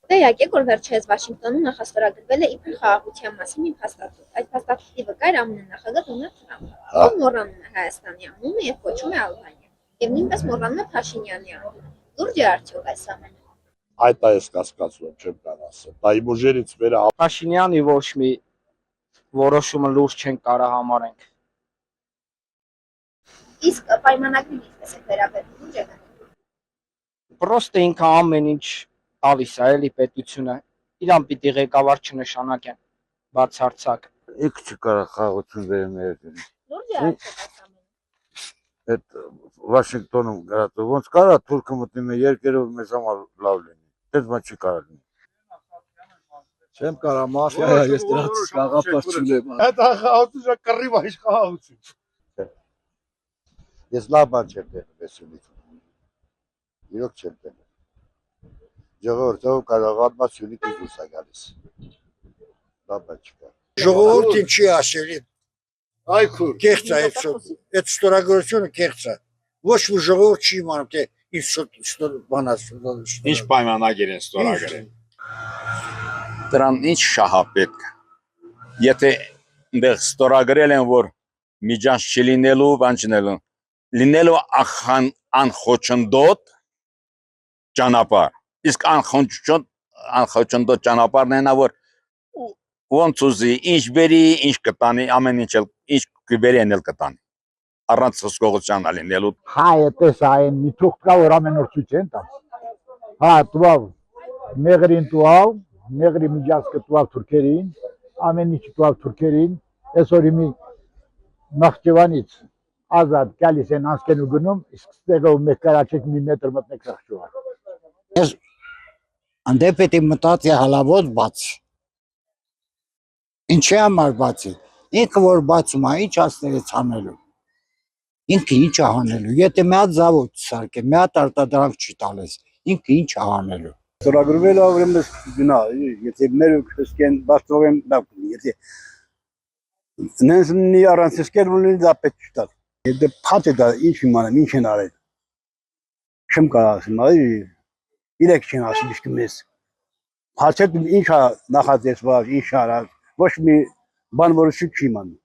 Տեղյակ եք, որ վերջերս Վաշինգտոնում նախաստորագրվել է իբր խաղաղության մասին մի փաստաթուղթ։ Այդ փաստաթղթի վկայր ԱՄՆ նախագահ Դոնալդ Թրամփը, ով մոռանում է Հայաստանի անունը եւ կոչում է Ալբանիա, եւ նույնպես մոռանում է Փաշինյանի անունը։ Լուրջ է արդյոք այս ամենը։ Այդ է ես կասկածում չեմ կարող ասել։ Դա իմ ուժերից վերը Փաշինյանի ոչ մի որոշումը լուրջ չեն կարող համարենք։ Իսկ պայմանագրին ինչպես է վերաբերվում ուժը։ Պրոստը ինքը ամեն ինչ տալիս է էլի պետությունը, իրան պիտի ղեկավար չնշանակեն բացարձակ։ Ինք չկարա խաղաղություն վերել մեր երկրին։ Լուրջ է արդյոք այս ամենը։ Այդ Վաշինգտոնում գրած ոնց կարա թուրքը մտնի մեր երկրով մեզ համար լավ լինի։ Այդ բան չի կարող լինի։ չեմ կարող մաֆիա ես դրանց գաղափար չունեմ։ Այդ խաղաղությունը կռիվ աշխախություն։ Ես լավ բան չեմ տենում այսօրից։ Իրոք չեմ տենում։ Ժողովուրդով կարող ադմասյունի դուրս է գալիս։ Լավ բան չկա։ Ժողովուրդին չի ասելի։ Այ քուր։ Կեղծ է այդ ստորագրությունը կեղծ է։ Ոչ մի ժողովուրդ չի իմանում թե ինչ բան է։ Ինչ պայմանագիր են ստորագրել։ Դրան ինչ շահա պետք է։ Եթե այնտեղ ստորագրել են, որ միջանց չլինելու, բան չնելու, լինելու անխոչնդոտ ճանապարհ։ Իսկ անխոչնդոտ ճանապարհն է նա, որ ոնց ուզի, ինչ բերի, ինչ կտանի, ամեն ինչ ինչ կբերի են էլ կտանի։ Առանց հսկողության լինելու։ Հայը տես այն մի թուղթ կա, որ ամեն օր ցույց են տալիս։ Հա, տուավ մեղրին տուավ, մեղրի միջանցքը տուավ թուրքերին, ամեն ինչ տուավ թուրքերին, այսօր մի Նախճեվանից ազատ գալիս են անցկեն ու գնում, իսկ ստեղով մեկ կարաչեք մի մետր մտնեք Նախճեվան։ Ես անդե պետք է մտածի հալավոց բաց։ Ինչի համար բացի։ Ինքը որ բացում է, ինչ ասներից անելու։ Ինքը ինչ է անելու։ Եթե մի հատ զավոթ սարքե, մի հատ արտադրանք չի տալիս, ինքը ինչ է անելու։ Ստորագրվել է ուրեմն գնա, եթե մեր քրիստիան բաստողեն լավ կլինի, եթե նենսնի առանց սկել ունի դա պետք չի տալ։ Եթե փաթ է դա ինչ իմանամ, ինչ են արել։ Չեմ կարող ասեմ, այ իրեք չեն ասում իսկ մեզ։ Փաթեթ ինչ է նախաձեռնված, ինչ արած, ոչ մի բան որոշիչ չի իմանում։